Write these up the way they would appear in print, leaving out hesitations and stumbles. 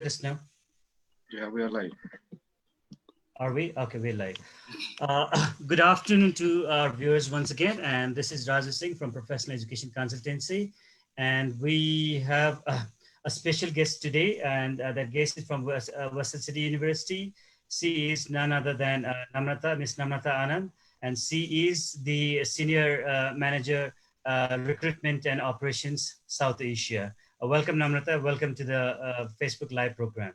Just now. Yeah, we are live. Are we? Okay, we're live. Good afternoon to our viewers once again. And this is Rajesh Singh from Professional Education Consultancy. And we have a special guest today. And that guest is from Western City University. She is none other than Miss Namrata Anand. And she is the Senior Manager, Recruitment and Operations, South Asia. Welcome, Namrata. Welcome to the Facebook Live program.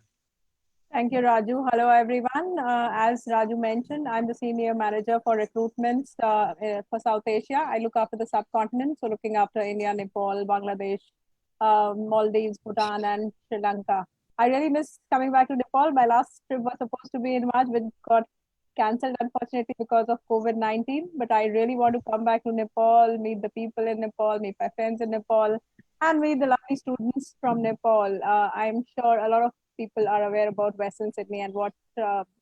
Thank you, Raju. Hello, everyone. As Raju mentioned, I'm the Senior Manager for Recruitments for South Asia. I look after the subcontinent, so looking after India, Nepal, Bangladesh, Maldives, Bhutan, and Sri Lanka. I really miss coming back to Nepal. My last trip was supposed to be in March, but got cancelled, unfortunately, because of COVID-19. But I really want to come back to Nepal, meet the people in Nepal, meet my friends in Nepal, and meet the lovely students from Nepal. I'm sure a lot of people are aware about Western Sydney and what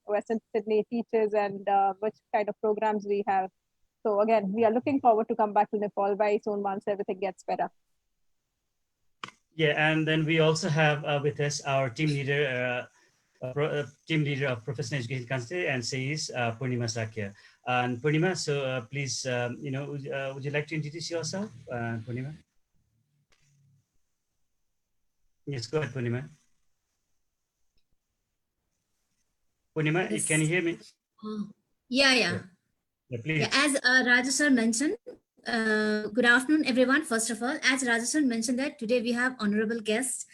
Western Sydney teaches and which kind of programs we have. So again, we are looking forward to come back to Nepal very soon once everything gets better. Yeah, and then we also have with us our team leader of Professional Education Council, and she is Purnima Sakya. And Purnima, so please, would you like to introduce yourself, Purnima? Yes, go ahead, Purnima. Purnima, Yes. can you hear me? Yeah. Yeah, please. As Rajesh sir mentioned, good afternoon, everyone. First of all, as Rajesh sir mentioned that today we have honorable guest,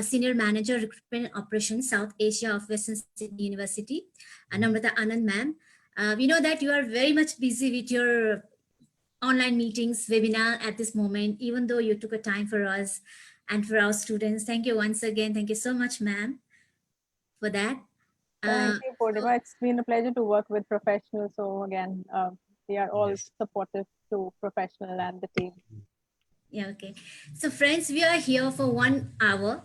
Senior Manager Recruitment Operations South Asia of Western Sydney University, Namrata Anand ma'am. We know that you are very much busy with your online meetings, webinar at this moment, even though you took a time for us and for our students. Thank you once again. Thank you so much, ma'am, for that. Thank you, Purnima. It's been a pleasure to work with professionals. So again, we are all supportive to professional and the team. Yeah, okay. So friends, we are here for 1 hour.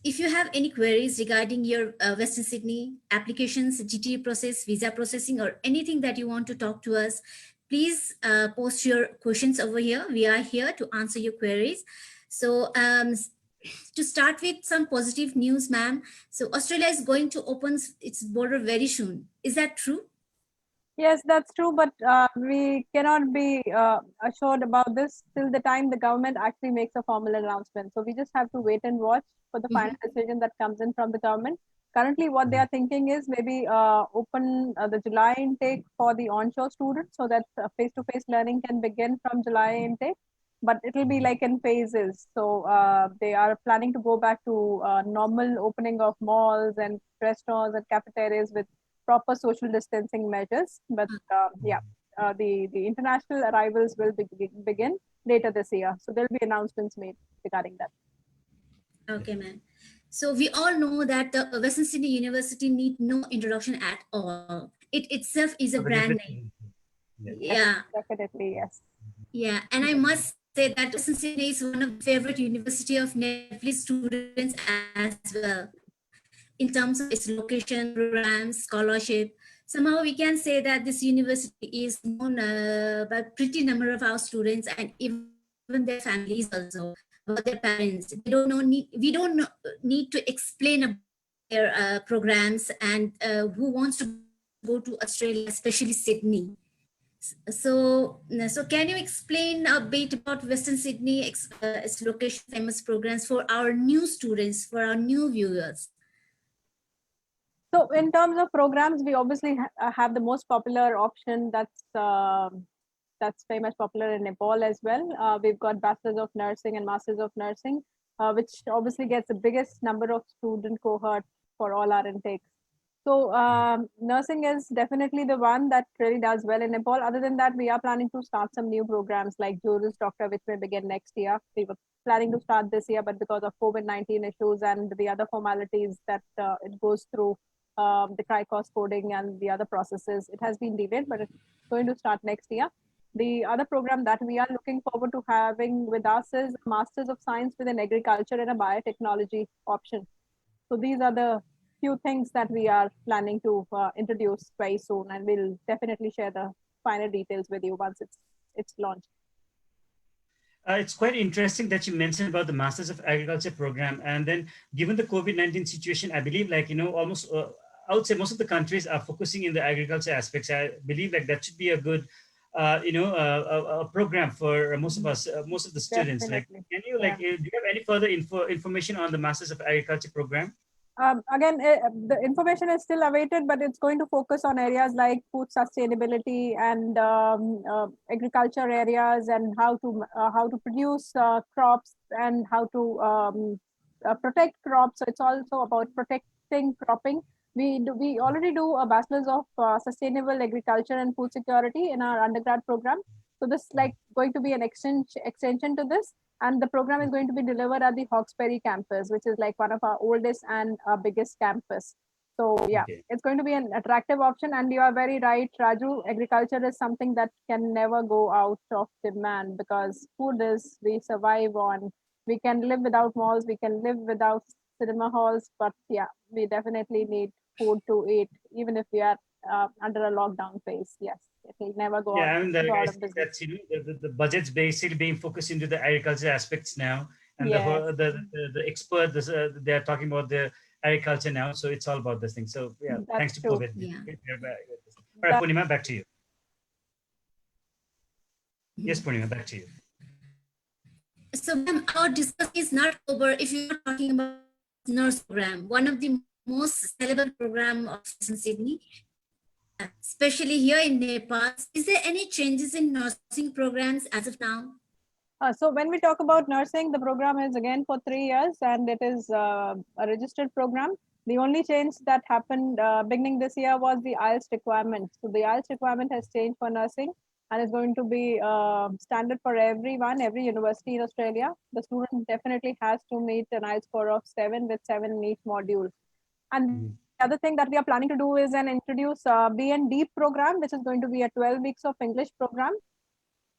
If you have any queries regarding your Western Sydney applications, GT process, visa processing, or anything that you want to talk to us, please post your questions over here. We are here to answer your queries. So to start with some positive news, ma'am. So Australia is going to open its border very soon. Is that true? Yes, that's true, but we cannot be assured about this till the time the government actually makes a formal announcement. So we just have to wait and watch for the final decision that comes in from the government. Currently, what they are thinking is maybe open the July intake for the onshore students so that face-to-face learning can begin from July intake. But it will be like in phases. So they are planning to go back to normal opening of malls and restaurants and cafeterias with proper social distancing measures. But the international arrivals will begin later this year. So there'll be announcements made regarding that. Okay, ma'am. So we all know that the Western Sydney University need no introduction at all. It itself is a brand name. Yeah. Definitely, yes. Yeah, and I must say that Western Sydney is one of the favorite university of Nepalese students as well, in terms of its location, programs, scholarship. Somehow we can say that this university is known by pretty number of our students and even their families also, about their parents. They don't know we don't need to explain about their programs and who wants to go to Australia, especially Sydney. So can you explain a bit about Western Sydney, its location, famous programs for our new students, for our new viewers? So in terms of programs, we obviously have the most popular option that's very much popular in Nepal as well. We've got Bachelors of Nursing and Masters of Nursing, which obviously gets the biggest number of student cohort for all our intakes. So nursing is definitely the one that really does well in Nepal. Other than that, we are planning to start some new programs like Juris Doctor, which may begin next year. We were planning to start this year, but because of COVID-19 issues and the other formalities that it goes through, the TRICOS coding and the other processes, it has been delayed, but it's going to start next year. The other program that we are looking forward to having with us is Masters of Science within Agriculture and a Biotechnology option. So these are the few things that we are planning to introduce very soon, and we'll definitely share the final details with you once it's launched. It's quite interesting that you mentioned about the Masters of Agriculture program. And then, given the COVID-19 situation, I believe, like, almost, I would say most of the countries are focusing in the agriculture aspects. I believe, like, that should be a good, a program for most of us, most of the students. Like, Definitely. can you, Yeah. like, do you have any further information on the Masters of Agriculture program? Again, the information is still awaited, but it's going to focus on areas like food sustainability and agriculture areas, and how to produce crops, and how to protect crops. So it's also about protecting cropping. We already do a bachelor's of sustainable agriculture and food security in our undergrad program. So this is like going to be an extension to this, and the program is going to be delivered at the Hawkesbury campus, which is like one of our oldest and biggest campus. So yeah, Okay. it's going to be an attractive option. And you are very right, Raju. Agriculture is something that can never go out of demand, because food is we survive on. We can live without malls, we can live without cinema halls, but yeah, we definitely need food to eat, even if we are under a lockdown phase. Yes, it will never Yeah, I mean, go I out of see business. that the budget's basically being focused into the agriculture aspects now, and the Yes, whole the expert they are talking about the agriculture now, so it's all about this thing. So yeah, thanks that's to true. COVID. Yeah. All right, That, Purnima, back to you. Yes, Mhm. Purnima, back to you. So, ma'am, our discussion is not over if you're not talking about nurse program, one of the most sellable program of Sydney, especially here in Nepal. Is there any changes in nursing programs as of now? so when we talk about nursing, the program is again for 3 years, and it is a registered program. The only change that happened beginning this year was the IELTS requirement. So the IELTS requirement has changed for nursing, and is going to be standard for everyone, every university in Australia. The student definitely has to meet an IELTS score of 7 with 7 in each module. And the Mhm. other thing that we are planning to do is an introduce B&D program, which is going to be a 12 weeks of English program.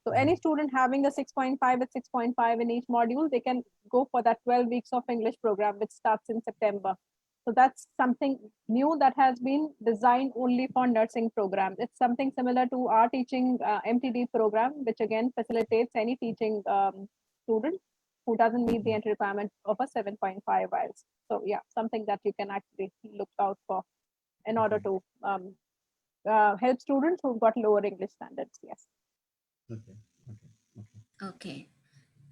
So any student having a 6.5 with 6.5 in each module, they can go for that 12 weeks of English program, which starts in September. So that's something new that has been designed only for nursing programs. It's something similar to our teaching MTD program, which again facilitates any teaching student who doesn't meet the entry requirement of a 7.5 IELTS. So yeah, something that you can actually look out for in order Okay. to help students who've got lower English standards. Yes. Okay. Okay. Okay.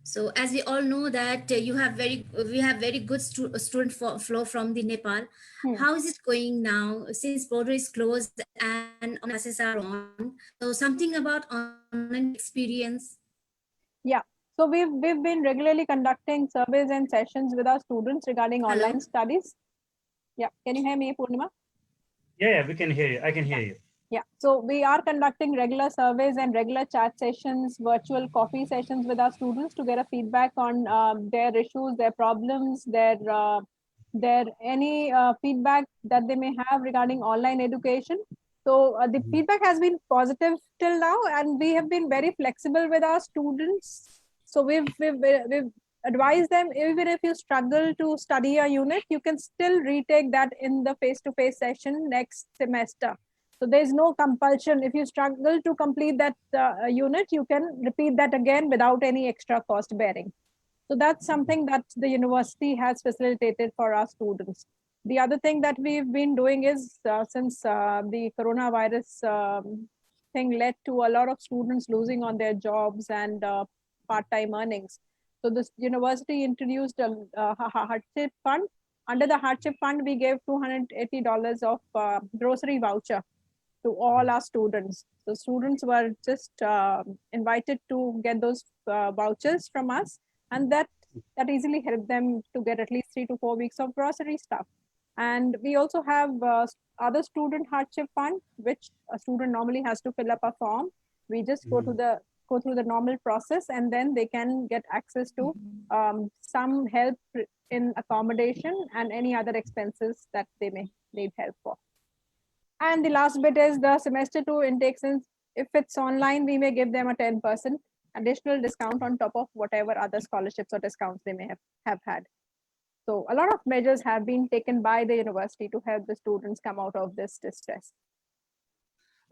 So as we all know that we have very good student flow from the Nepal. Hmm. How is it going now since border is closed and online classes are on? So something about online experience. Yeah. So we've been regularly conducting surveys and sessions with our students regarding Hello. online studies. Yeah. Can you hear me, Purnima? Yeah, yeah, we can hear you. I can Yeah. hear you. Yeah. So we are conducting regular surveys and regular chat sessions, virtual coffee sessions with our students to get a feedback on their issues, their problems, their any feedback that they may have regarding online education. So the Mhm. feedback has been positive till now, and we have been very flexible with our students. So we've advised them, even if you struggle to study a unit, you can still retake that in the face-to-face session next semester. So there's no compulsion. If you struggle to complete that unit, you can repeat that again without any extra cost bearing. So that's something that the university has facilitated for our students. The other thing that we've been doing is since the coronavirus thing led to a lot of students losing on their jobs and part-time earnings. So this university introduced a hardship fund. Under the hardship fund, we gave $280 of grocery voucher to all our students. So students were just invited to get those vouchers from us, and that easily helped them to get at least 3 to 4 weeks of grocery stuff. And we also have other student hardship fund, which a student normally has to fill up a form. We just Mhm. go through the normal process, and then they can get access to some help in accommodation and any other expenses that they may need help for. And the last bit is the semester two intake. Since if it's online, we may give them a 10% additional discount on top of whatever other scholarships or discounts they may have had. So a lot of measures have been taken by the university to help the students come out of this distress.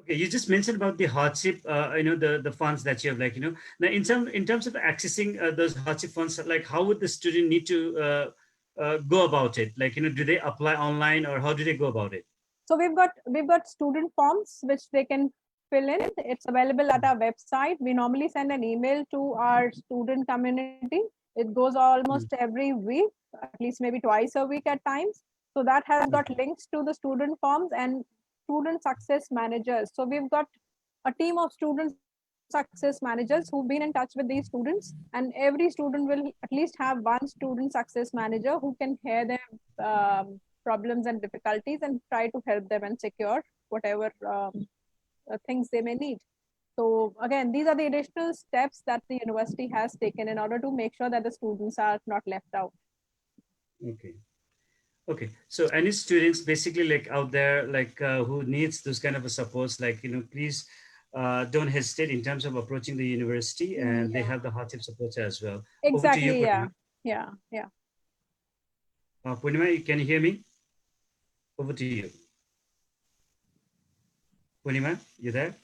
Okay, you just mentioned about the hardship, the funds that you have, now in terms of accessing those hardship funds, like how would the student need to go about it? Do they apply online or how do they go about it? So we've got student forms which they can fill in. It's available at our website. We normally send an email to our student community. It goes almost every week, at least maybe twice a week at times. So that has got links to the student forms and student success managers. So we've got a team of student success managers who've been in touch with these students, and every student will at least have one student success manager who can hear their problems and difficulties and try to help them and secure whatever things they may need. So again, these are the additional steps that the university has taken in order to make sure that the students are not left out. Okay. Okay, so any students basically like out there, who needs those kind of a supports, please don't hesitate in terms of approaching the university, and they have the hardship supports as well. Over to you, Exactly. Purnima. Yeah. Purnima, can you hear me? Over to you. Purnima, you there?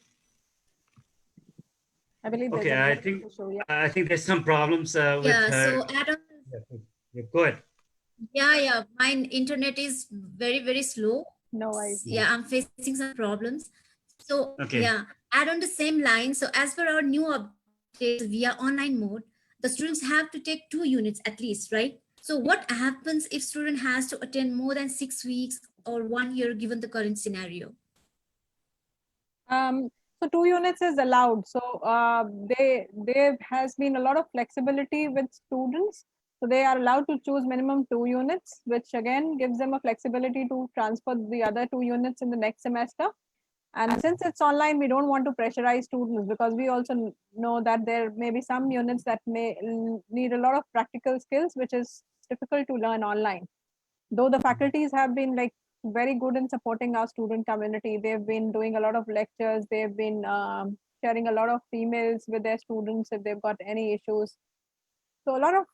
I believe there's Okay, a I network think issue. Yeah. I think there's some problems with Yeah, her. so add on. Yeah, yeah, go ahead. Yeah, mine internet is very, very slow. No worries. Yeah, I'm facing some problems. So Okay. yeah, add on the same line. So as per our new updates via online mode, the students have to take 2 units at least, right? So what happens if student has to attend more than 6 weeks or 1 year given the current scenario? So 2 units is allowed. So there has been a lot of flexibility with students. So they are allowed to choose minimum 2 units, which again gives them a flexibility to transfer the other 2 units in the next semester. And since it's online, we don't want to pressurize students because we also know that there may be some units that may need a lot of practical skills, which is difficult to learn online. Though the faculties have been like very good in supporting our student community. They've been doing a lot of lectures. They've been sharing a lot of emails with their students if they've got any issues. So a lot of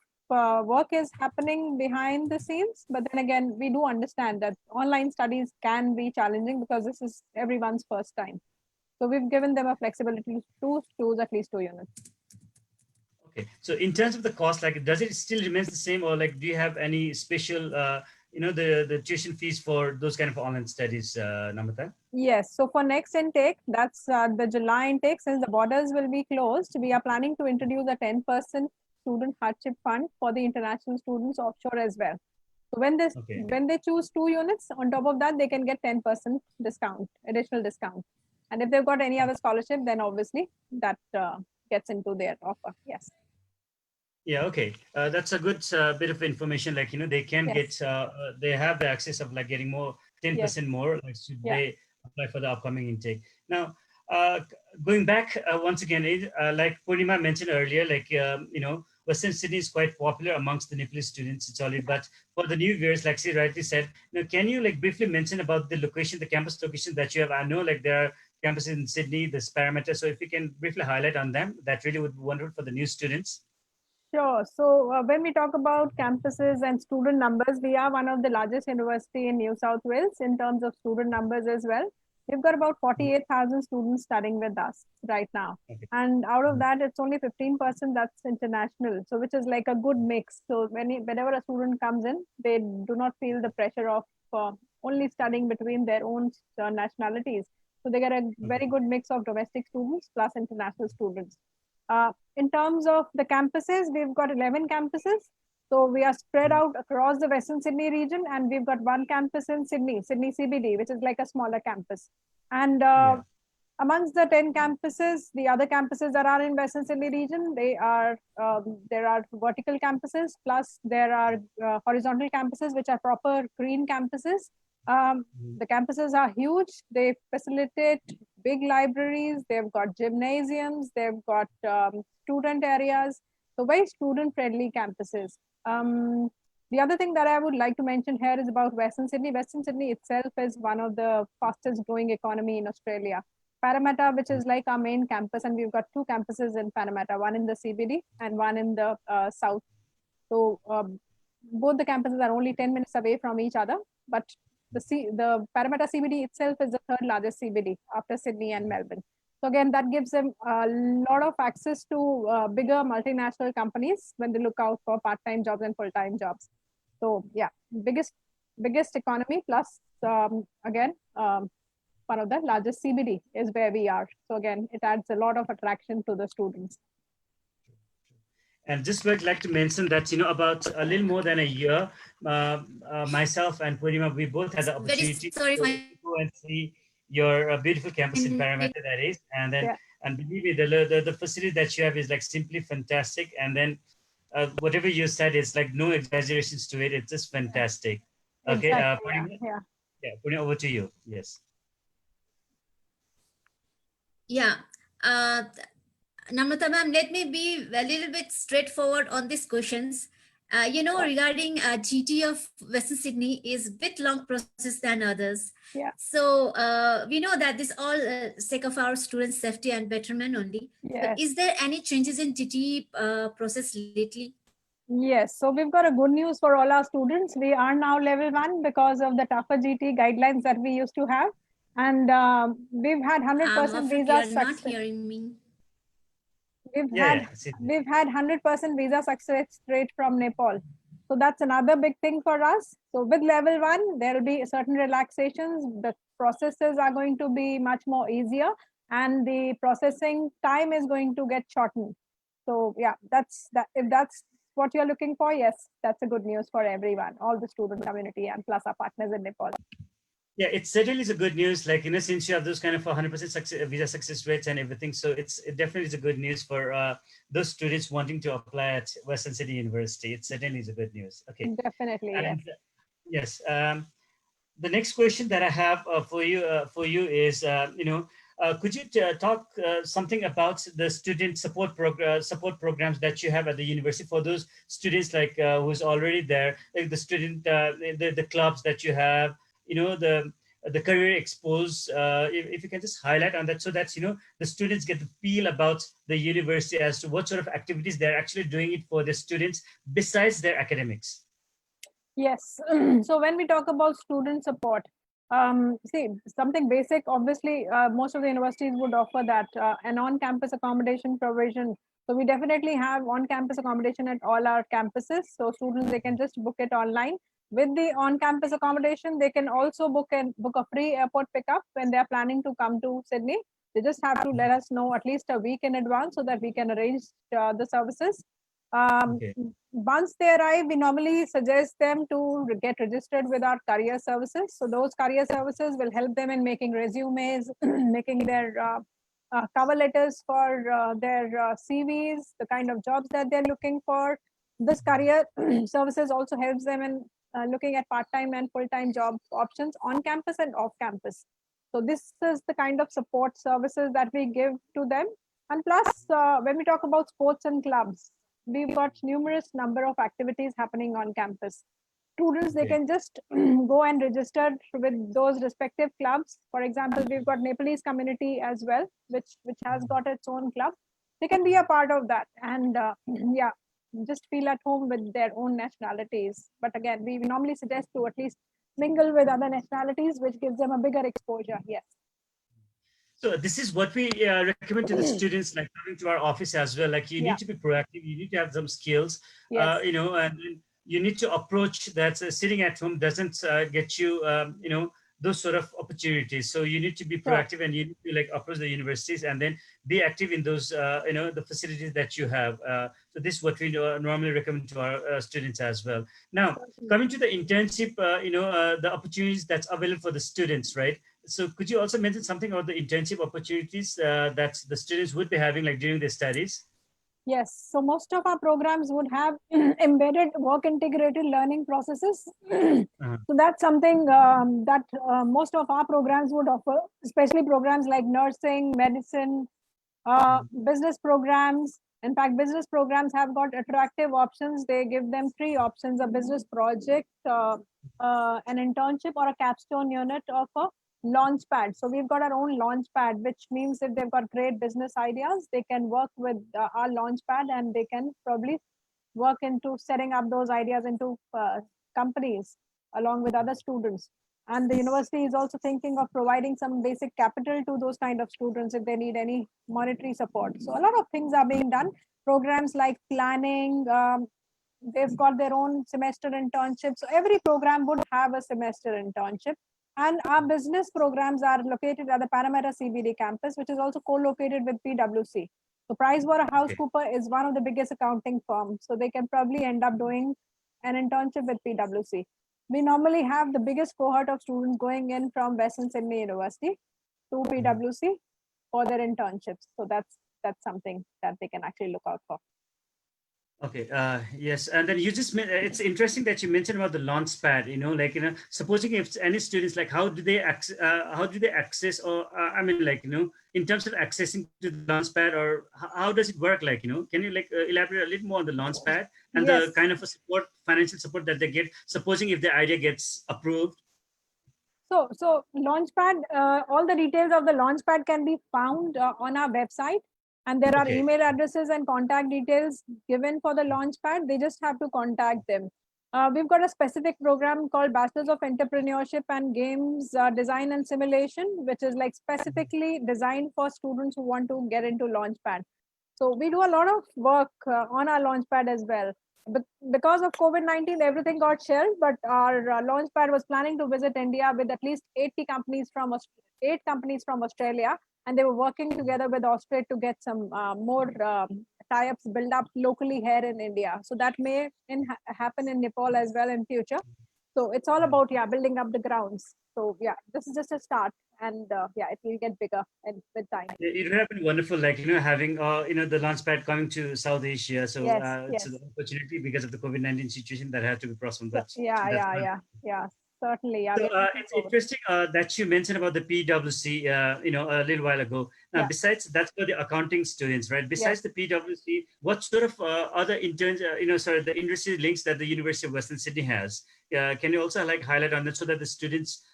work is happening behind the scenes. But then again, we do understand that online studies can be challenging because this is everyone's first time. So we've given them a flexibility to choose at least 2 units. Okay, so in terms of the cost, does it still remains the same, or do you have any special, the tuition fees for those kind of online studies, Namrata? Yes. So for next intake, that's the July intake. Since the borders will be closed, we are planning to introduce a 10% student hardship fund for the international students offshore as well. So Okay. when they choose 2 units, on top of that, they can get 10% discount, additional discount. And if they've got any other scholarship, then obviously that gets into their offer. Yes. Yeah, okay. That's a good bit of information. They can Yes. get, they have the access of getting more, 10% Yes. more, should Yeah. they apply for the upcoming intake. Now, going back once again, like Purnima mentioned earlier, Western Sydney is quite popular amongst the Nepalese students. It's already, but for the new viewers, like she rightly said, can you briefly mention about the location, the campus location that you have? I know there are campuses in Sydney, this Parameter. So if you can briefly highlight on them, that really would be wonderful for the new students. Sure. So when we talk about campuses and student numbers, we are one of the largest university in New South Wales in terms of student numbers as well. We've got about 48,000 students studying with us right now. Okay. And out of that, it's only 15% that's international. So which is like a good mix. So whenever a student comes in, they do not feel the pressure of only studying between their own nationalities. So they get a very good mix of domestic students plus international students. In terms of the campuses, we've got 11 campuses. So we are spread out across the Western Sydney region, and we've got one campus in Sydney CBD, which is like a smaller campus. And amongst the 10 campuses, the other campuses that are in Western Sydney region, there are vertical campuses, plus there are horizontal campuses, which are proper green campuses. The campuses are huge. They facilitate big libraries. They've got gymnasiums. They've got student areas. So very student-friendly campuses. The other thing that I would like to mention here is about Western Sydney. Western Sydney itself is one of the fastest growing economy in Australia. Parramatta, which is like our main campus, and we've got 2 campuses in Parramatta, one in the CBD and one in the south. So both the campuses are only 10 minutes away from each other, but the Parramatta CBD itself is the third largest CBD after Sydney and Melbourne. So again, that gives them a lot of access to bigger multinational companies when they look out for part-time jobs and full-time jobs. So yeah, biggest economy plus again one of the largest CBD is where we are. So again, it adds a lot of attraction to the students. And just would like to mention that, about a little more than a year, myself and Purnima, we both had the opportunity Sorry to go and see your beautiful campus in Parramatta, that is. And then, and believe me, the facility that you have is like simply fantastic. And then whatever you said, it's like no exaggerations to it. It's just fantastic. Okay, exactly, Purnima, Purnima, over to you. Yes. Yeah. Namrata ma'am, let me be a little bit straightforward on these questions. Regarding GT of Western Sydney is a bit long process than others. Yeah. So we know that this all sake of our students' safety and betterment only. Yes. But is there any changes in GT process lately? Yes, so we've got a good news for all our students. We are now level 1 because of the tougher GT guidelines that we used to have. And we've had 100% visa success. Not hearing me. We've had 100% visa success rate from Nepal. So that's another big thing for us. So with level 1, there will be certain relaxations. The processes are going to be much more easier and the processing time is going to get shortened. So yeah, if that's what you're looking for, yes, that's a good news for everyone, all the student community and plus our partners in Nepal. Yeah, it certainly is a good news. Like, since you have those kind of 100% visa success rates and everything, so it definitely is a good news for those students wanting to apply at Western Sydney University. It certainly is a good news. Okay. Definitely, and, yes. The next question that I have for you is, could you talk something about the student support programs that you have at the university for those students like who's already there, like the student, the clubs that you have, the career expose, if you can just highlight on that so that, the students get to feel about the university as to what sort of activities they're actually doing it for the students besides their academics. Yes. So when we talk about student support, see, something basic, obviously, most of the universities would offer that, an on-campus accommodation provision. So we definitely have on-campus accommodation at all our campuses. So students, they can just book it online. With the on-campus accommodation, they can also book a free airport pickup when they're planning to come to Sydney. They just have to let us know at least a week in advance so that we can arrange the services. Okay. Once they arrive, we normally suggest them to get registered with our career services. So those career services will help them in making resumes, making their cover letters for their CVs, the kind of jobs that they're looking for. This career services also helps them in looking at part-time and full-time job options on campus and off campus. So this is the kind of support services that we give to them. And plus, when we talk about sports and clubs, we've got numerous number of activities happening on campus. Students, they can just go and register with those respective clubs. For example, we've got Nepalese community as well, which has got its own club. They can be a part of that and yeah, just feel at home with their own nationalities. But again, we normally suggest to at least mingle with other nationalities, which gives them a bigger exposure. Yes. So this is what we recommend to the students, like coming to our office as well. Like you need to be proactive. You need to have some skills, and you need to approach that. Sitting at home doesn't get you, those sort of opportunities. So you need to be proactive and you need to like approach the universities and then be active in those, the facilities that you have. So this is what we normally recommend to our students as well. Now, coming to the internship, the opportunities that's available for the students, right? So could you also mention something about the internship opportunities that the students would be having like during their studies? Yes, so most of our programs would have embedded work integrated learning processes. So that's something that most of our programs would offer, especially programs like nursing, medicine, business programs. In fact, business programs have got attractive options. They give them 3 options: a business project, an internship, or a capstone unit of a launch pad. So we've got our own launch pad, which means if they've got great business ideas, they can work with our launch pad and they can probably work into setting up those ideas into companies along with other students. And the university is also thinking of providing some basic capital to those kind of students if they need any monetary support. So a lot of things are being done. Programs like planning, they've got their own semester internship. So every program would have a semester internship. And our business programs are located at the Panamera CBD campus, which is also co-located with PwC. So Okay. PricewaterhouseCoopers is one of the biggest accounting firms. So they can probably end up doing an internship with PwC. We normally have the biggest cohort of students going in from Western Sydney University to PwC for their internships. So that's something that they can actually look out for. Okay. Yes. And then you just, it's interesting that you mentioned about the launch pad, like, supposing if any students, like, how do they access, or, I mean, like, in terms of accessing to the launch pad, or how does it work? Like, can you like elaborate a little more on the launch pad and Yes. the kind of a support, financial support that they get, supposing if the idea gets approved? So Launchpad, all the details of the Launchpad can be found on our website, and there are Okay. email addresses and contact details given for the Launchpad. They just have to contact them. We've got a specific program called Bachelors of Entrepreneurship and Games Design and Simulation, which is like specifically designed for students who want to get into Launchpad. So we do a lot of work on our Launchpad as well. But because of COVID-19, everything got shelved, but our Launchpad was planning to visit India with at least 80 companies from 8 companies from Australia, and they were working together with Australia to get some more tie-ups built up locally here in India. So that may happen in Nepal as well in future. So it's all about building up the grounds. So this is just a start, and it will get bigger and with time. It would have been wonderful, like, having, the launchpad coming to South Asia. So Yes, it's yes. an opportunity because of the COVID-19 situation that had to be postponed. But Yeah, certainly. Yeah, so we're looking it's forward. interesting that you mentioned about the PwC, a little while ago. Now, Yeah. besides, that's for the accounting students, right? Besides Yes. the PwC, what sort of other interns, the industry links that the University of Western Sydney has? Can you also like highlight on that so that the students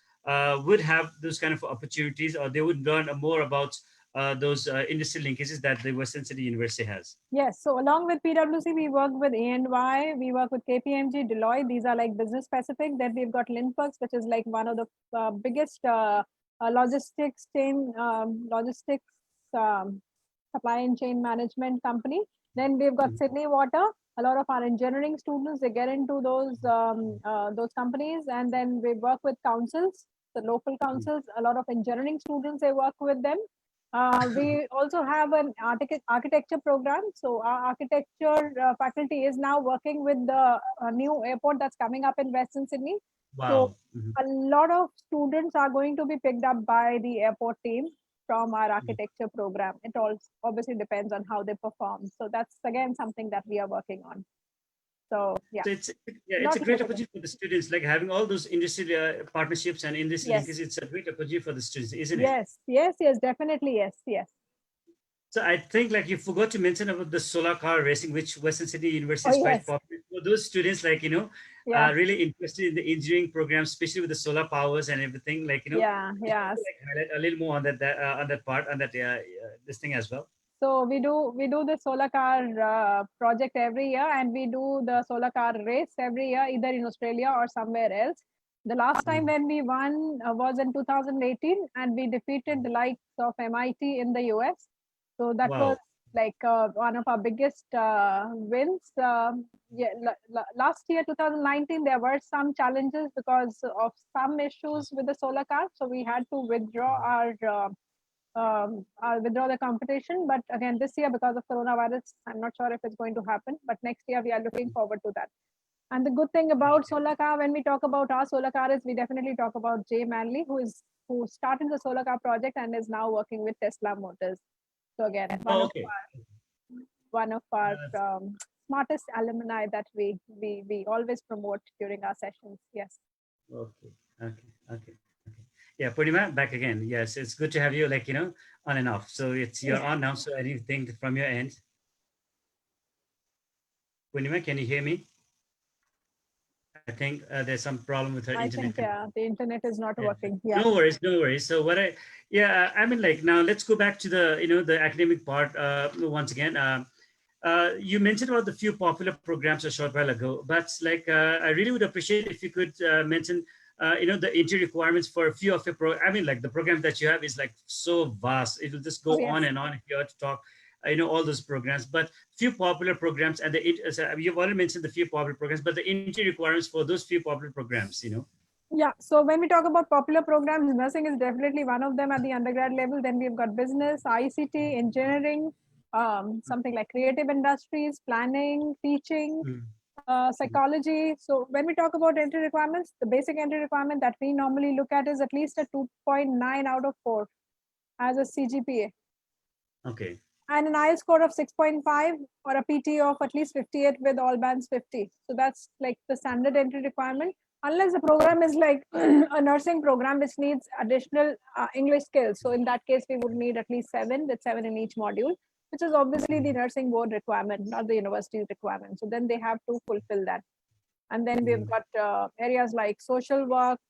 would have those kind of opportunities, or they would learn more about those industry linkages that the Western Sydney University has? Yes. So along with PwC, we work with A&Y, we work with KPMG, Deloitte. These are like business specific. Then we've got Linpux, which is like one of the biggest logistics supply and chain management company. Then we've got Sydney Water. A lot of our engineering students, they get into those companies, and then we work with councils, the local councils. A lot of engineering students, they work with them. We also have an architecture program. So our architecture faculty is now working with the new airport that's coming up in Western Sydney. So Wow. Mhm. a lot of students are going to be picked up by the airport team from our architecture program. It all obviously depends on how they perform. So that's again something that we are working on. So So it's Lot a to great focus on. opportunity for the students, like having all those industry partnerships and industry Yes. linkages. It's a great opportunity for the students, isn't it? Yes, definitely, yes. So I think like you forgot to mention about the solar car racing, which Western Sydney University Oh, is quite yes. popular for those students, like, Yeah. really interested in the engineering program, especially with the solar powers and everything, like, Yeah. like highlight a little more on that part, on that this thing as well. So we do the solar car project every year, and we do the solar car race every year, either in Australia or somewhere else. The last time when we won was in 2018, and we defeated the likes of MIT in the US. So that was Wow. like one of our biggest wins. Last year, 2019, there were some challenges because of some issues with the solar car. So we had to withdraw the competition. But again, this year, because of coronavirus, I'm not sure if it's going to happen. But next year, we are looking forward to that. And the good thing about solar car, when we talk about our solar car, is we definitely talk about Jay Manley, who started the solar car project and is now working with Tesla Motors. So again, Oh, okay. one of our smartest alumni that we always promote during our sessions. Yes. Okay. Yeah, Purnima, back again. Yes, it's good to have you, like, on and off. So you're on now. So anything from your end? Purnima, can you hear me? I think there's some problem with her I internet. think the internet is not Yeah. working. Yeah. No worries. So I mean, like, now let's go back to the academic part once again. You mentioned about the few popular programs a short while ago, but like I really would appreciate if you could mention the entry requirements for a few of your I mean, like the program that you have is like so vast. It will just go Oh, yes. on and on if you have to talk, all those programs, but few popular programs and you've already mentioned the few popular programs, but the entry requirements for those few popular programs. Yeah, so when we talk about popular programs, nursing is definitely one of them at the undergrad level. Then we've got business, ICT, engineering, something like creative industries, planning, teaching, psychology. So when we talk about entry requirements, the basic entry requirement that we normally look at is at least a 2.9 out of 4 as a CGPA. Okay. And an IELTS score of 6.5 or a PT of at least 58 with all bands 50. So that's like the standard entry requirement. Unless the program is like a nursing program which needs additional English skills. So in that case, we would need at least 7 with 7 in each module, which is obviously the nursing board requirement, not the university's requirement. So then they have to fulfill that. And then we've got areas like social work,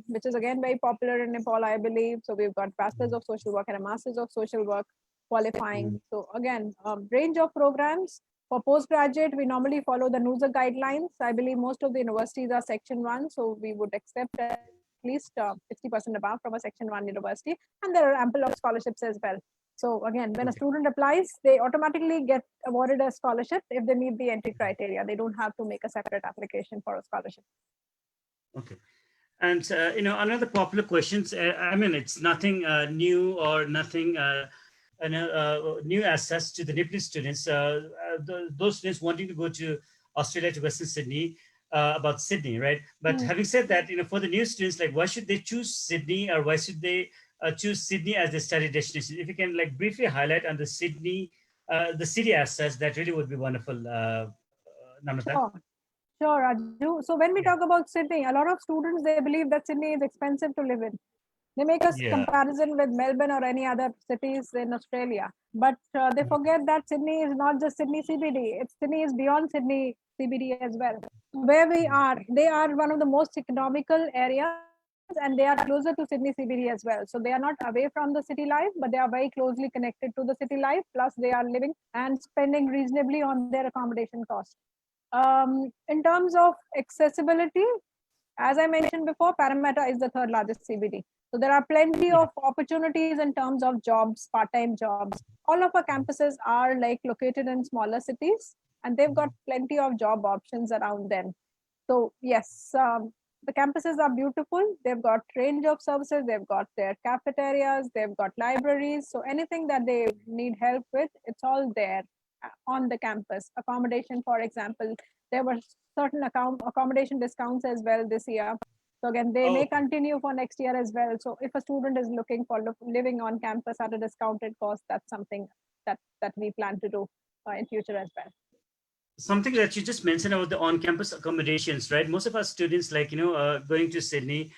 which is again very popular in Nepal, I believe. So we've got bachelor's of social work and a master's of social work qualifying. So again, range of programs. For postgraduate, we normally follow the NUSA guidelines. I believe most of the universities are Section 1, so we would accept at least 60% above from a Section 1 university. And there are ample of scholarships as well. So again, when a student applies, they automatically get awarded a scholarship if they meet the entry criteria. They don't have to make a separate application for a scholarship. Okay. And, another popular questions, I mean, it's nothing new or nothing new as such to the Nepalese students. Those students wanting to go to Australia, to Western Sydney, about Sydney, right? But having said that, for the new students, like, why should they choose Sydney, or why should they choose Sydney as their study destination? If you can like briefly highlight on the Sydney, the city as such, that really would be wonderful, Namrata. Sure, Raju. So when we talk about Sydney, a lot of students, they believe that Sydney is expensive to live in. They make a Yeah. comparison with Melbourne or any other cities in Australia. But they forget that Sydney is not just Sydney CBD. Sydney is beyond Sydney CBD as well. Where we are, they are one of the most economical areas, and they are closer to Sydney CBD as well. So they are not away from the city life, but they are very closely connected to the city life. Plus, they are living and spending reasonably on their accommodation cost. In terms of accessibility, as I mentioned before, Parramatta is the third largest CBD. So there are plenty of opportunities in terms of jobs, part-time jobs. All of our campuses are like located in smaller cities, and they've got plenty of job options around them. So yes, the campuses are beautiful. They've got range of services. They've got their cafeterias. They've got libraries. So anything that they need help with, it's all there on the campus. Accommodation, for example, there were certain accommodation discounts as well this year. So again, they may continue for next year as well. So if a student is looking for living on campus at a discounted cost, that's something that we plan to do in future as well. Something that you just mentioned about the on-campus accommodations, right? Most of our students, like, going to Sydney,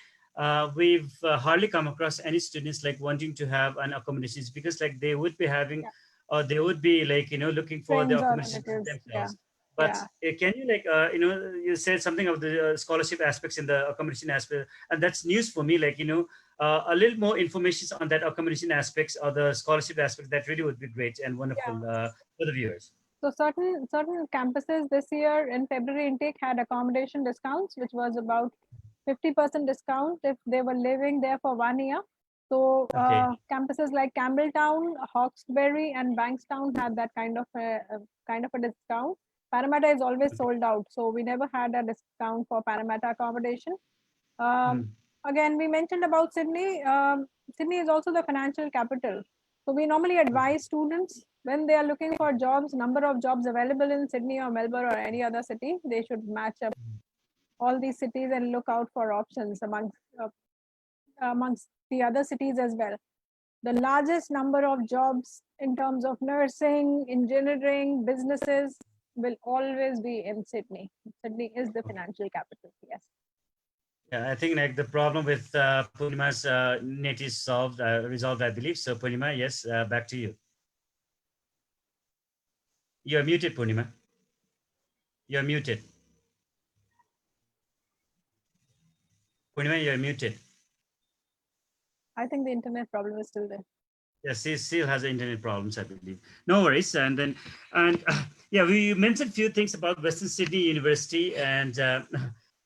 we've hardly come across any students like wanting to have an accommodations, because like they would be having, or they would be like, looking for the Friends or accommodations relatives, themselves. But can you like, you said something of the scholarship aspects in the accommodation aspect, and that's news for me, like, a little more information on that accommodation aspects or the scholarship aspects, that really would be great and wonderful for the viewers. So certain campuses this year in February intake had accommodation discounts, which was about 50% discount if they were living there for 1 year. So campuses like Campbelltown, Hawkesbury, and Bankstown had that kind of a discount. Parramatta is always sold out, so we never had a discount for Parramatta accommodation. Again, we mentioned about Sydney. Sydney is also the financial capital. So we normally advise students when they are looking for jobs, number of jobs available in Sydney or Melbourne or any other city, they should match up all these cities and look out for options amongst the other cities as well. The largest number of jobs in terms of nursing, engineering, businesses will always be in Sydney. Sydney is the financial capital, yes. Yeah, I think like the problem with Purnima's net is resolved, I believe. So Purnima, yes, back to you. You're muted, Purnima. You're muted. Purnima, you're muted. I think the internet problem is still there. Yes, he still has internet problems, I believe. No worries. And yeah, we mentioned a few things about Western Sydney University, and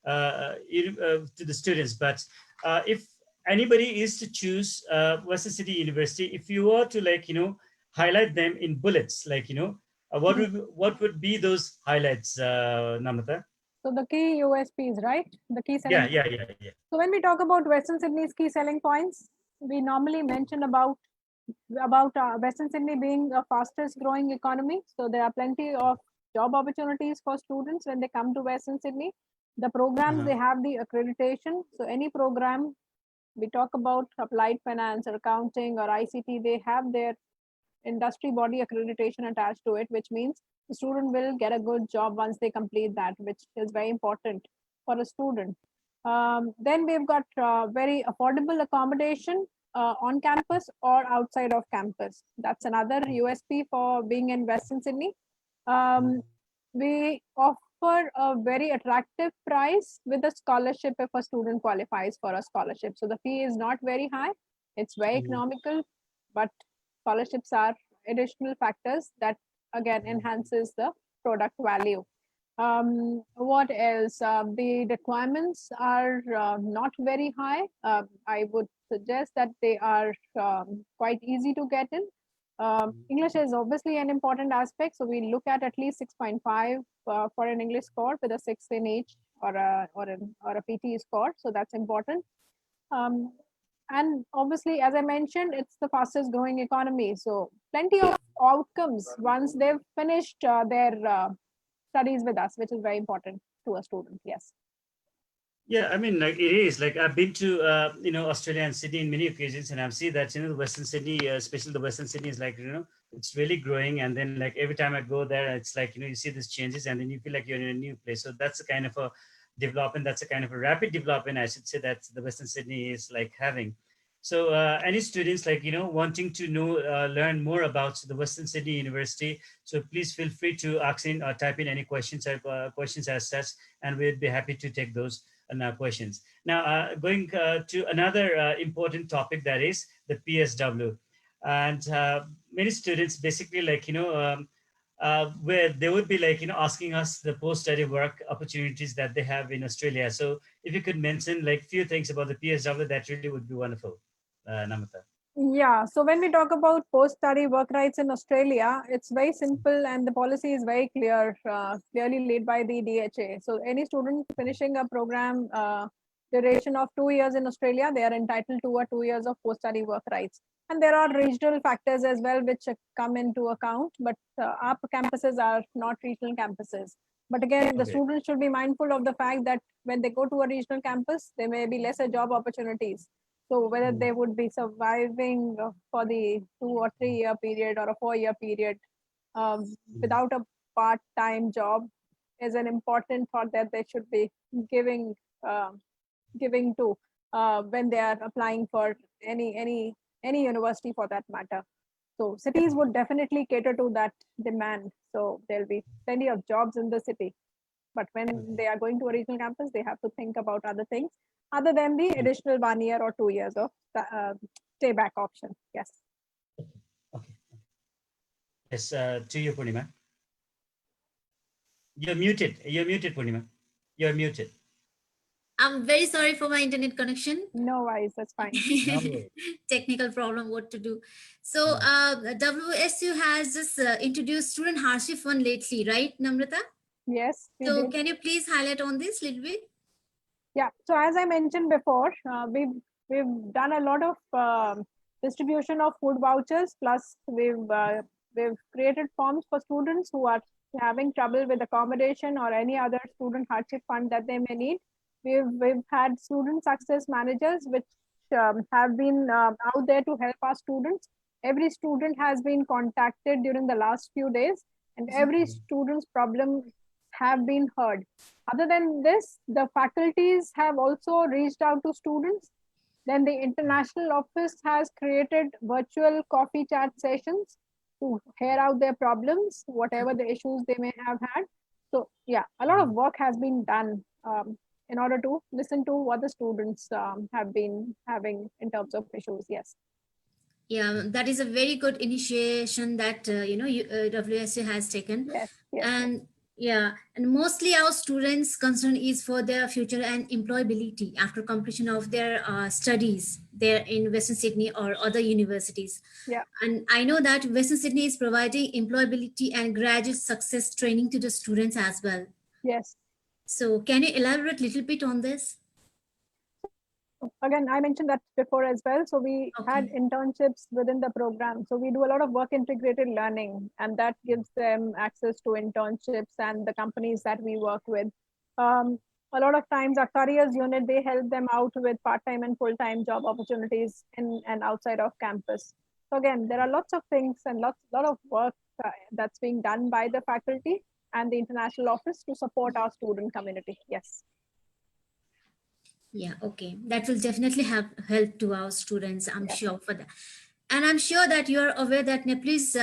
to the students. But if anybody is to choose Western City University, if you were to highlight them in bullets, what would be those highlights, Namrata? So the key USPs, right? The key selling. Yeah. So when we talk about Western Sydney's key selling points, we normally mention about Western Sydney being the fastest growing economy. So there are plenty of job opportunities for students when they come to Western Sydney. The programs, they have the accreditation. So any program we talk about applied finance or accounting or ICT, they have their industry body accreditation attached to it, which means the student will get a good job once they complete that, which is very important for a student. Then we've got very affordable accommodation on campus or outside of campus. That's another USP for being in Western Sydney. We offer a very attractive price with a scholarship if a student qualifies for a scholarship. So the fee is not very high. It's very economical, but scholarships are additional factors that again enhances the product value. What else? The requirements are not very high. I would suggest that they are quite easy to get in. English is obviously an important aspect, so we look at least 6.5 for an English score with a 6 in each or a PT score. So that's important. And obviously, as I mentioned, it's the fastest growing economy. So plenty of outcomes once they've finished their studies with us, which is very important to a student. Yes. Yeah, I mean, like it is. Like I've been to Australia and Sydney in many occasions, and I've seen that the Western Sydney, especially the Western Sydney, is like it's really growing. And then like every time I go there, it's like you see these changes, and then you feel like you're in a new place. So that's a kind of a development. That's a kind of a rapid development, I should say, that the Western Sydney is like having. So any students like wanting to know learn more about the Western Sydney University, so please feel free to ask in or type in any questions questions as such, and we'd be happy to take those questions. Now, going to another important topic, that is the PSW. And many students basically where they would be asking us the post-study work opportunities that they have in Australia. So if you could mention like few things about the PSW, that really would be wonderful, Namita. Yeah, so when we talk about post-study work rights in Australia, it's very simple and the policy is very clear, clearly laid by the DHA. So any student finishing a program duration of 2 years in Australia, they are entitled to a 2 years of post-study work rights. And there are regional factors as well which come into account, but our campuses are not regional campuses. But again, the students should be mindful of the fact that when they go to a regional campus, there may be lesser job opportunities. So whether they would be surviving for the 2 or 3 year period or a 4 year period without a part-time job is an important thought that they should be giving to when they are applying for any university for that matter. So cities would definitely cater to that demand. So there'll be plenty of jobs in the city. But when they are going to a regional campus, they have to think about other things other than the additional 1 year or 2 years of stay back option. Yes. Okay. Yes, to you, Purnima. You're muted. You're muted, Purnima. You're muted. I'm very sorry for my internet connection. No worries, that's fine. Technical problem, what to do. So WSU has just introduced student hardship fund lately, right, Namrata? Yes. So can you please highlight on this a little bit? Yeah. So as I mentioned before, we've done a lot of distribution of food vouchers. Plus, we've created forms for students who are having trouble with accommodation or any other student hardship fund that they may need. We've had student success managers which have been out there to help our students. Every student has been contacted during the last few days, and every student's problem have been heard. Other than this, the faculties have also reached out to students. Then the international office has created virtual coffee chat sessions to hear out their problems, whatever the issues they may have had. So yeah, a lot of work has been done in order to listen to what the students have been having in terms of issues. Yes. Yeah, that is a very good initiation that WSU has taken. Yes. And Yeah, and mostly our students' concern is for their future and employability after completion of their studies there in Western Sydney or other universities. Yeah. And I know that Western Sydney is providing employability and graduate success training to the students as well. Yes. So can you elaborate a little bit on this? Again, I mentioned that before as well. So we had Okay. internships within the program. So we do a lot of work integrated learning, and that gives them access to internships and the companies that we work with. Um, a lot of times, our careers unit, they help them out with part-time and full-time job opportunities in and outside of campus. So again, there are lots of things and lot of work that's being done by the faculty and the international office to support our student community. Yes. Yeah, okay. That will definitely have help to our students, I'm Yeah. sure for that. And I'm sure that you're aware that Nepalese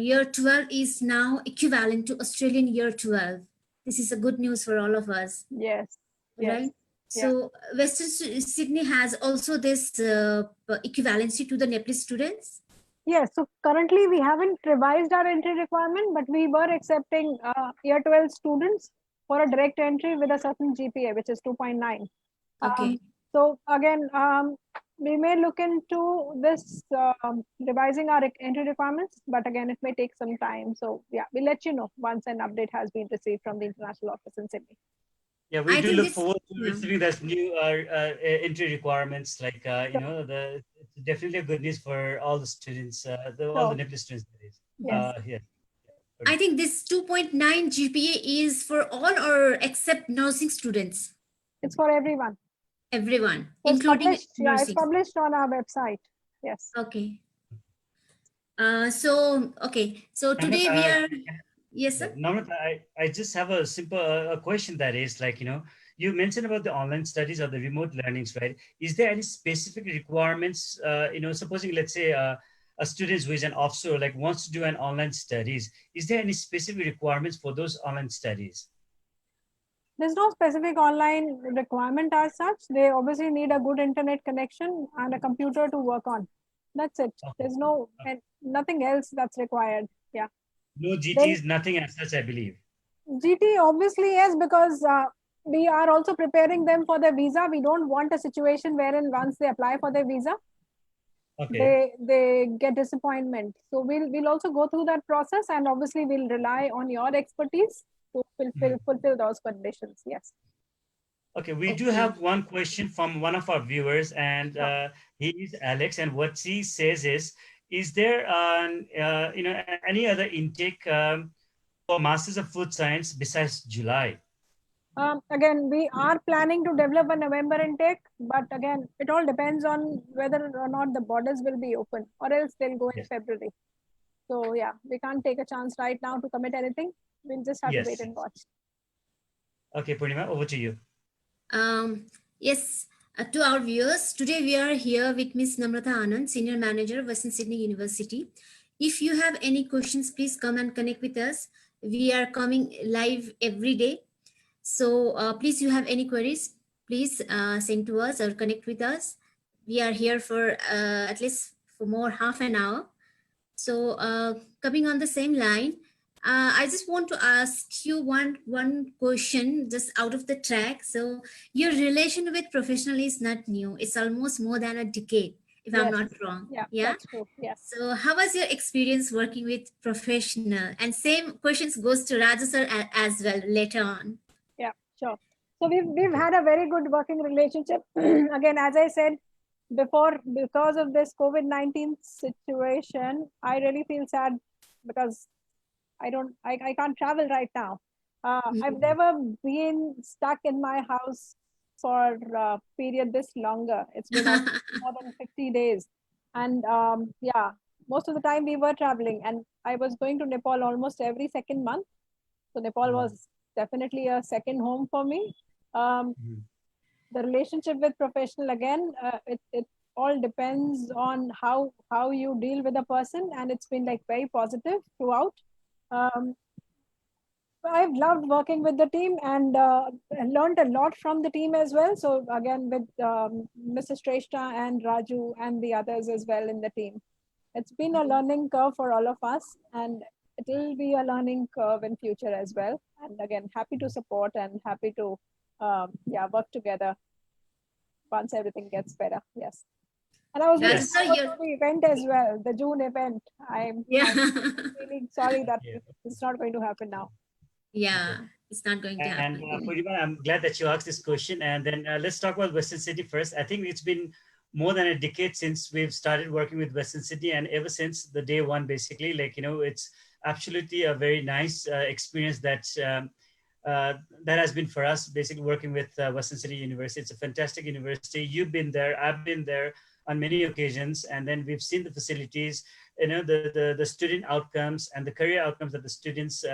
year 12 is now equivalent to Australian year 12. This is a good news for all of us, Yes. Yes. right? Yeah. So Western Sydney has also this equivalency to the Nepalese students. Yes, so currently we haven't revised our entry requirement, but we were accepting year 12 students for a direct entry with a certain GPA, which is 2.9. Okay. So again, we may look into this revising our entry requirements, but again, it may take some time. So yeah, we'll let you know once an update has been received from the international office in Sydney. Yeah, we I do think look this, forward to yeah. receiving those new entry requirements. Like So, it's definitely a good news for all the students, all the so Nepali students. That is. yes, Yeah. I think this 2.9 GPA is for all or except nursing students, it's for everyone. everyone, So it's including published. Yeah, it's nursing. published on our website. Yes. Okay. So today we Namrata, are, yes, yeah, sir. Namrata, I just have a simple a question that is like, you mentioned about the online studies or the remote learnings, right? Is there any specific requirements, supposing, let's say, a student who is an offshore, like wants to do an online studies, is there any specific requirements for those online studies? There's no specific online requirement as such. They obviously need a good internet connection and a computer to work on. That's it. Okay. There's no and nothing else that's required. Yeah. No Then GTs, nothing as such, I believe. GT obviously is because we are also preparing them for their visa. We don't want a situation wherein once they apply for their visa, Okay. they get disappointment. So we'll also go through that process, and obviously we'll rely on your expertise to fulfill those conditions. Yes. Okay, we do Okay. have one question from one of our viewers, and Sure. he is Alex. And what he says is there any other intake for Masters of Food Science besides July? Again, we are planning to develop a November intake, but again, it all depends on whether or not the borders will be open, or else they'll go in Yes. February. So yeah, we can't take a chance right now to commit anything. We'll just have to wait Yes. and watch. Okay, Purnima, over to you. Yes, to our viewers, today we are here with Miss Namrata Anand, Senior Manager, Western Sydney University. If you have any questions, please come and connect with us. We are coming live every day. So please, you have any queries, please send to us or connect with us. We are here for at least for more half an hour. So coming on the same line, I just want to ask you one question just out of the track. So your relation with professional is not new. It's almost more than a decade, if I'm Yes. not wrong. Yeah, Yeah. that's true. Yes. So how was your experience working with professional? And same questions goes to Raja sir as well later on. Yeah, sure. So we've Okay. had a very good working relationship. Again, as I said before, because of this COVID-19 situation, I really feel sad because I can't travel right now. I've Mhm. never been stuck in my house for a period this longer. It's been almost more than 50 days. And yeah, most of the time we were traveling, and I was going to Nepal almost every second month. So Nepal Wow. was definitely a second home for me. Um, Mhm. the relationship with professional, again, it all depends on how you deal with a person, and it's been like very positive throughout. Um, I've loved working with the team and learned a lot from the team as well. So again, with Mrs. Shrestha and Raju and the others as well in the team, it's been a learning curve for all of us. And it will be a learning curve in future as well. And again, happy to support and happy to work together once everything gets better. Yes. And I was looking That's Yes. forward your, to the event as well, the June event. yeah. I'm feeling sorry that Yeah. it's not going to happen now. Yeah, it's not going to And happen. Purnima, I'm glad that you asked this question. And then let's talk about Western City first. I think it's been more than a decade since we've started working with Western City, and ever since the day one, basically, it's absolutely a very nice experience uh, that has been for us, basically working with Western City University. It's a fantastic university. You've been there, I've been there on many occasions, and then we've seen the facilities, the student outcomes and the career outcomes that the students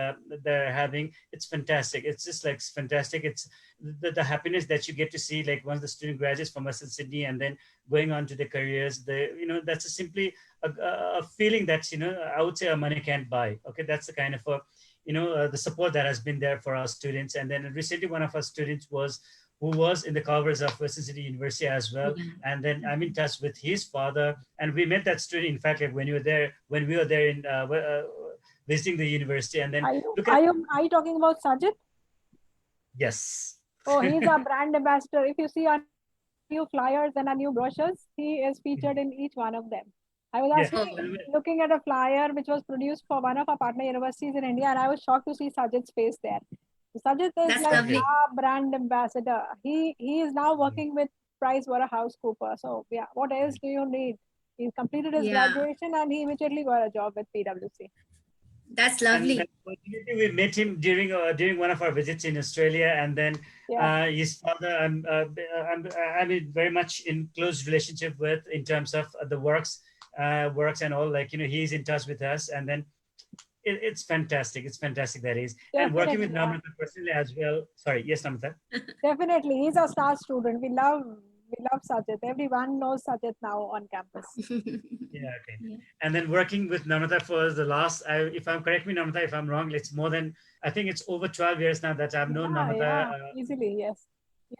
they're having. It's fantastic. It's just like fantastic. It's the happiness that you get to see, like once the student graduates from Western Sydney and then going on to their careers. That's simply a feeling that I would say our money can't buy. Okay, that's the kind of the support that has been there for our students. And then recently, one of our students who was in the covers of Western City University as well. Yeah. And then I'm in touch with his father, and we met that student. In fact, like when we were there in visiting the university, and then look at Are you talking about Sajid? yes, Oh, he's our brand ambassador. If you see our new flyers and our new brochures, he is featured in each one of them. I was yeah. actually Oh, looking at a flyer which was produced for one of our partner universities in India, and I was shocked to see Sajid's face there. So Sajid is that's like lovely. our brand ambassador. He is now working with Price Waterhouse Cooper. So yeah, what else do you need? He completed his Yeah, graduation and he immediately got a job with PwC. that's And lovely. fortunately, we met him during one of our visits in Australia, and then Yeah. his father, I'm in very much in close relationship with in terms of the works and all. Like he's in touch with us, and then it's fantastic. It's fantastic that is, and working with Definitely, yeah. Namrata personally as well. Sorry, yes, Namrata. Definitely. He's a star student. We love Sajid. Everyone knows Sajid now on campus. Yeah, okay. Yeah. And then working with Namrata for the last, if I'm correct me, Namrata, if I'm wrong, it's more than, I think it's over 12 years now that I've known Yeah, Namrata. yeah. Easily, yes.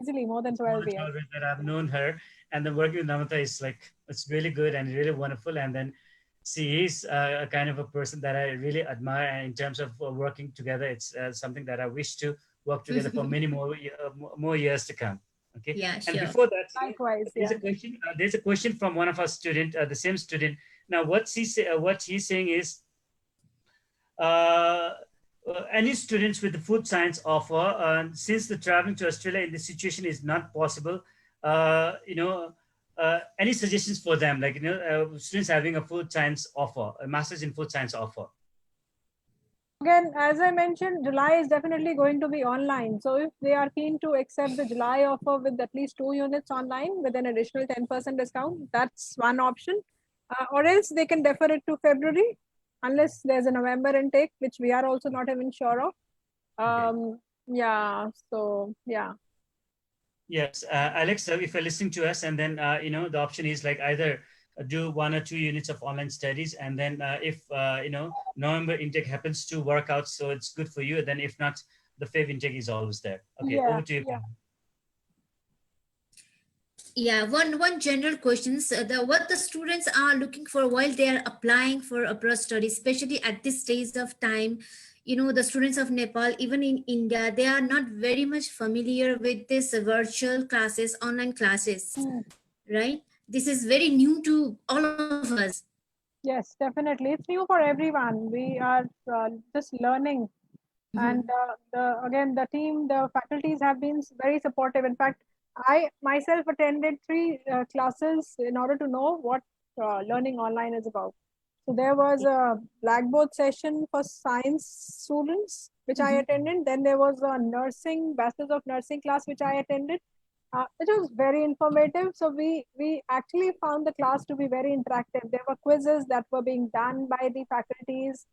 Easily more than It's more 12 than years. 12 years that I've known her. And then working with Namrata is like, it's really good and really wonderful. And then she is a kind of a person that I really admire. And in terms of working together, it's something that I wish to work together for many more years to come. Okay. Yeah, And sure. before that, Likewise, there's yeah. a question. There's a question from one of our student, the same student. Now, what he's saying is, uh, any students with the food science offer, since the traveling to Australia in this situation is not possible, any suggestions for them, like students having a food science offer, a master's in food science offer. Again, as I mentioned, July is definitely going to be online. So if they are keen to accept the July offer with at least 2 units online with an additional 10% discount, that's one option. Or else they can defer it to February, unless there's a November intake, which we are also not even sure of. Okay. Yeah, so yeah. Yes, Alex, if you're listening to us, and then the option is like either do 1 or 2 units of online studies, and then if November intake happens to work out, so it's good for you. Then if not, the Feb intake is always there. Okay, Yeah, over to you. yeah. Yeah, one general questions, what the students are looking for while they are applying for abroad studies, especially at this stage of time. The students of Nepal, even in India, they are not very much familiar with this virtual classes, online classes, Hmm. right? This is very new to all of us. Yes, definitely. It's new for everyone. We are just learning. And Mhm. the team, the faculties have been very supportive. In fact, I myself attended 3 classes in order to know what learning online is about. So there was a blackboard session for science students, which I Mhm. attended. Then there was a bachelor's of nursing class, which I attended. It was very informative. So we actually found the class to be very interactive. There were quizzes that were being done by the faculties.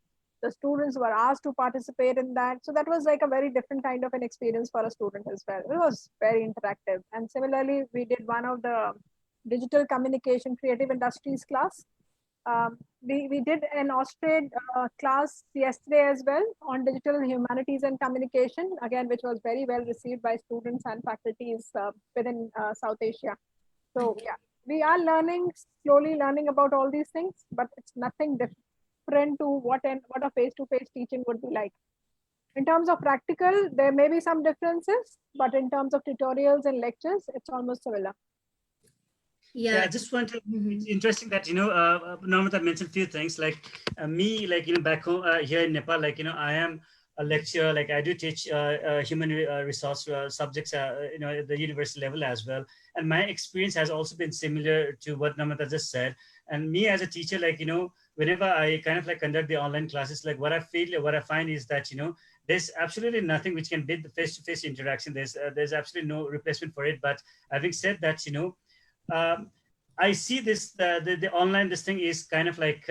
The students were asked to participate in that. So that was like a very different kind of an experience for a student as well. It was very interactive. And similarly, we did one of the digital communication creative industries class. We did an Australian class yesterday as well on digital humanities and communication, again, which was very well received by students and faculties within South Asia. So, Okay. yeah, we are slowly learning about all these things, but it's nothing different to what a face-to-face teaching would be like. In terms of practical, there may be some differences, but in terms of tutorials and lectures, it's almost similar. Yeah, I just want to. It's interesting that Namrata mentioned a few things like me, like back home here in Nepal, like I am a lecturer. Like I do teach human resource subjects, at the university level as well. And my experience has also been similar to what Namrata just said. And me as a teacher, like whenever I kind of like conduct the online classes, like what I find is that there's absolutely nothing which can beat the face-to-face interaction. There's absolutely no replacement for it. But having said that, um, I see this the online this thing is kind of like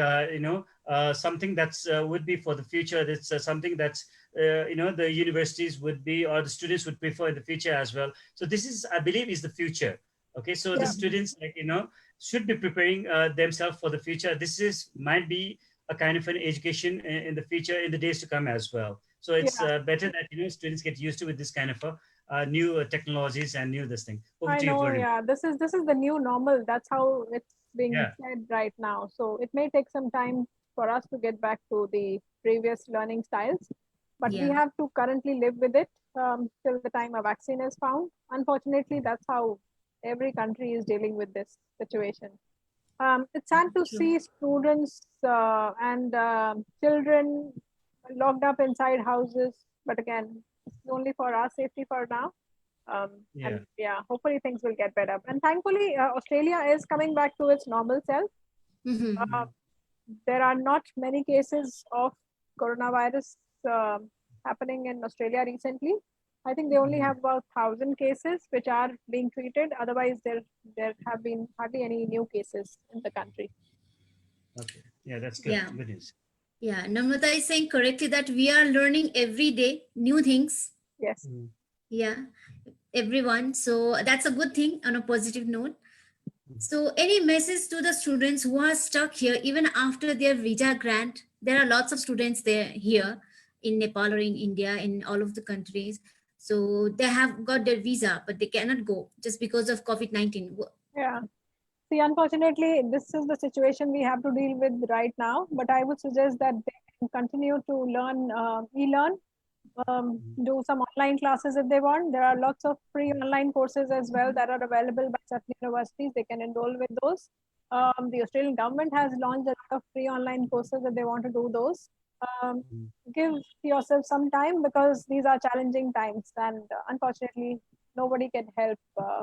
something that's would be for the future. That's something that the universities would be or the students would prefer in the future as well. So this is, I believe, is the future. Okay, so the Yeah. students like should be preparing themselves for the future. This is might be a kind of an education in the future in the days to come as well. So it's Yeah. better that students get used to with this kind of a new technologies and new this thing. Over I to you, know, Varun. yeah. This is the new normal. That's how it's being Yeah. said right now. So it may take some time for us to get back to the previous learning styles, but we Yeah. have to currently live with it till the time a vaccine is found. Unfortunately, that's how every country is dealing with this situation. It's sad to True. see students and children locked up inside houses, but again, it's only for our safety for now. Yeah. And yeah, hopefully things will get better. And thankfully, Australia is coming back to its normal self. Uh, there are not many cases of coronavirus happening in Australia recently. I think they only have about 1,000 cases which are being treated. Otherwise, there have been hardly any new cases in the country. Okay. Yeah, that's good. Yeah. Good news. Yeah. Namrata is saying correctly that we are learning every day new things. Yes. Yeah. Everyone. So that's a good thing on a positive note. So, any message to the students who are stuck here even after their visa grant? There are lots of students there here in Nepal or in India, in all of the countries. So they have got their visa, but they cannot go just because of COVID-19. Yeah. See, unfortunately, this is the situation we have to deal with right now. But I would suggest that they can continue to learn, e-learn, do some online classes if they want. There are lots of free online courses as well that are available by certain universities. They can enroll with those. The Australian government has launched a lot of free online courses if they want to do those. Um, give yourself some time because these are challenging times, and unfortunately, nobody can help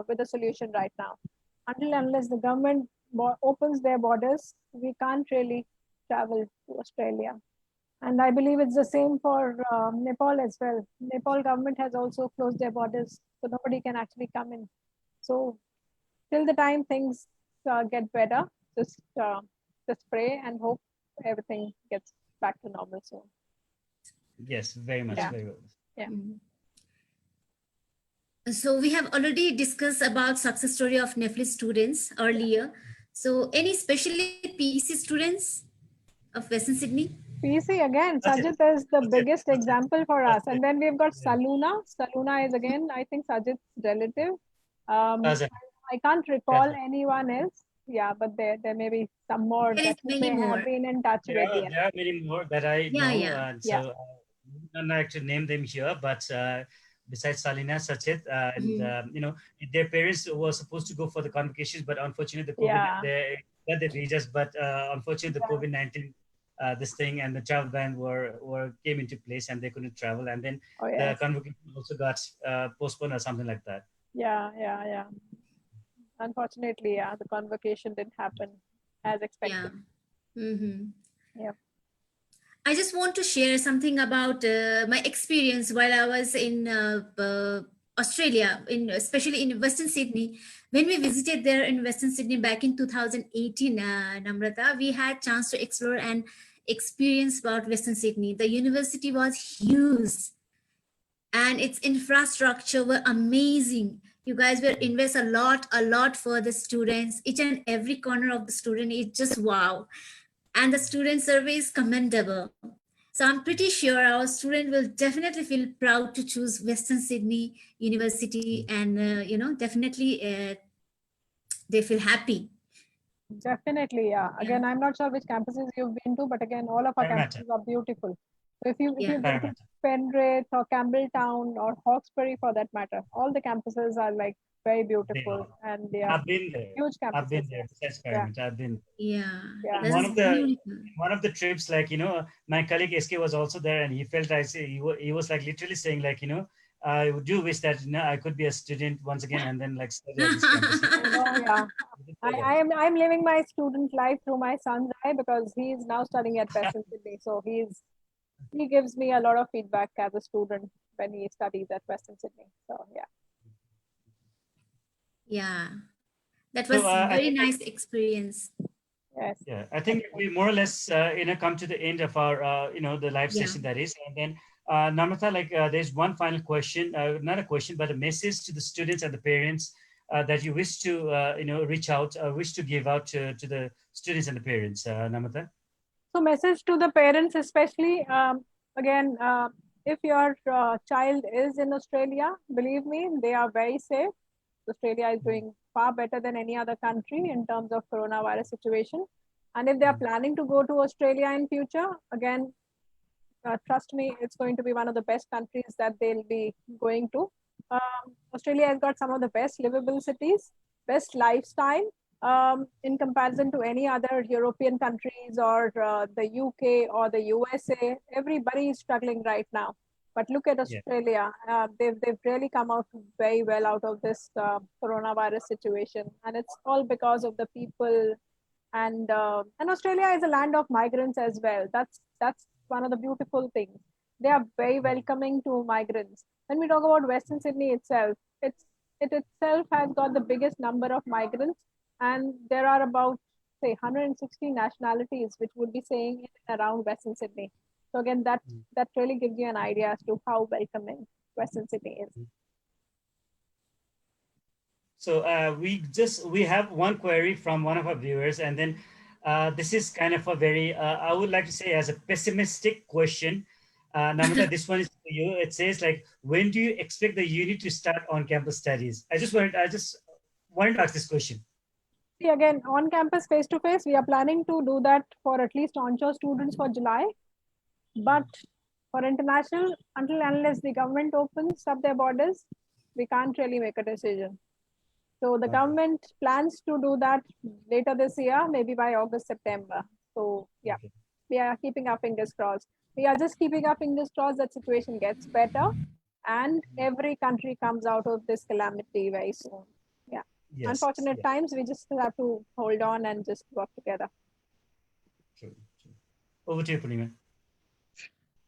with a solution right now. Unless the government opens their borders, we can't really travel to Australia. And I believe it's the same for Nepal as well. Nepal government has also closed their borders, so nobody can actually come in. So till the time things get better, just just pray and hope everything gets back to normal soon. Yes, very much. Yeah. Very well. Yeah. So we have already discussed about success story of Nepalese students earlier. So any especially PEC students of Western Sydney? PC again, That's it. Sajid is the That's it. biggest That's it. example for us. That's And it. then we've got Yeah. Saluna. Saluna is again, I think, Sajid's relative. That's it. I can't recall That's it. anyone else. Yeah, but there may be some more There is that you many may have more. been in touch with. Yeah. There are many more that I Yeah, know. yeah. So I'm not actually name them here, but besides Salina, Sachet, and their parents were supposed to go for the convocations, but unfortunately the COVID, Yeah. they got the visas, but unfortunately the Yeah. COVID-19 this thing and the travel ban were came into place and they couldn't travel, and then Oh, the yes. convocation also got postponed or something like that. Yeah. Unfortunately, yeah, the convocation didn't happen as Yeah. expected. Yeah. I just want to share something about my experience while I was in Australia, especially in Western Sydney. When we visited there in Western Sydney back in 2018, Namrata, we had chance to explore and experience about Western Sydney. The university was huge, and its infrastructure were amazing. You guys will invest a lot for the students. Each and every corner of the student is just wow, and the student survey is commendable. So I'm pretty sure our student will definitely feel proud to choose Western Sydney University, and definitely they feel happy. Definitely, yeah. Yeah. Again, I'm not sure which campuses you've been to, but again, all of our Parramatta. campuses are beautiful. So if you've been to Parramatta. Penrith or Campbelltown or Hawkesbury for that matter, all the campuses are like very They beautiful are. and they are I've been there. huge I've been campuses. there. Besides Yeah, Parramatta, I've been. Yeah. yeah. And This is beautiful. one of the trips, like my colleague SK was also there, and he felt he was like literally saying like I do wish that I could be a student once again and then like study at this campus. I know, yeah. He did say that. I'm living my student life through my son's eye because he's now studying at Western Sydney. So he gives me a lot of feedback as a student when he studies at Western Sydney. So yeah. Yeah. That So was I very think nice experience. Yes. yeah, I think we more or less come to the end of our the live Yeah. session that is, and then Namrata, like there's one final question, not a question, but a message to the students and the parents that you wish to reach out, wish to give out to the students and the parents, Namrata. So message to the parents, especially again, if your child is in Australia, believe me, they are very safe. Australia is doing far better than any other country in terms of coronavirus situation. And if they are planning to go to Australia in future, again, trust me, it's going to be one of the best countries that they'll be going to. Australia has got some of the best livable cities, best lifestyle in comparison to any other European countries or the UK or the USA. Everybody is struggling right now. But look at Yeah. Australia. They've really come out very well out of this coronavirus situation. And it's all because of the people. And Australia is a land of migrants as well. That's one of the beautiful things. They are very welcoming to migrants. When we talk about Western Sydney itself, it itself has got the biggest number of migrants, and there are about say 160 nationalities which would be staying in and around Western Sydney. So again, that really gives you an idea as to how welcoming Western Sydney is. So we have one query from one of our viewers, and then this is kind of a very I would like to say as a pessimistic question. Namrata, this one is for you. It says like, when do you expect the unit to start on-campus studies? I just wanted to ask this question. See, again, on campus face to face, we are planning to do that for at least onshore students for July. But for international, until unless the government opens up their borders, we can't really make a decision. So the Okay. government plans to do that later this year, maybe by August, September. So yeah, Okay. we are keeping our fingers crossed. We are just keeping our fingers crossed that situation gets better and every country comes out of this calamity very soon. Yeah. Yes. Unfortunate Yeah. times, we just have to hold on and just work together. True. Over to you, Purnima.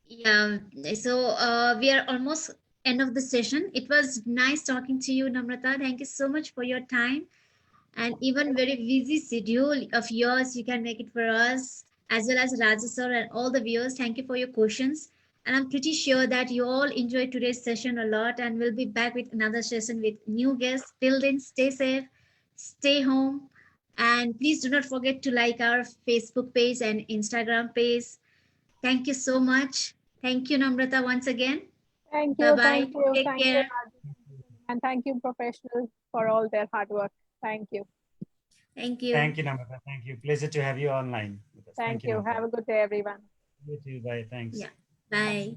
Yeah, so we are almost end of the session. It was nice talking to you, Namrata. Thank you so much for your time and even very busy schedule of yours. You can make it for us as well as Raja sir and all the viewers. Thank you for your questions. And I'm pretty sure that you all enjoyed today's session a lot. And we'll be back with another session with new guests. Till then, stay safe, stay home, and please do not forget to like our Facebook page and Instagram page. Thank you so much. Thank you, Namrata, once again. Thank Bye you, bye. thank you, Take thank you, care. and thank you, professionals, for all their hard work. Thank you. Thank you. Thank you, Namrata. Thank you. Pleasure to have you online with us. Thank Thank you, you. Namrata. Have a good day, everyone. You too. Bye. Thanks. Yeah. Bye.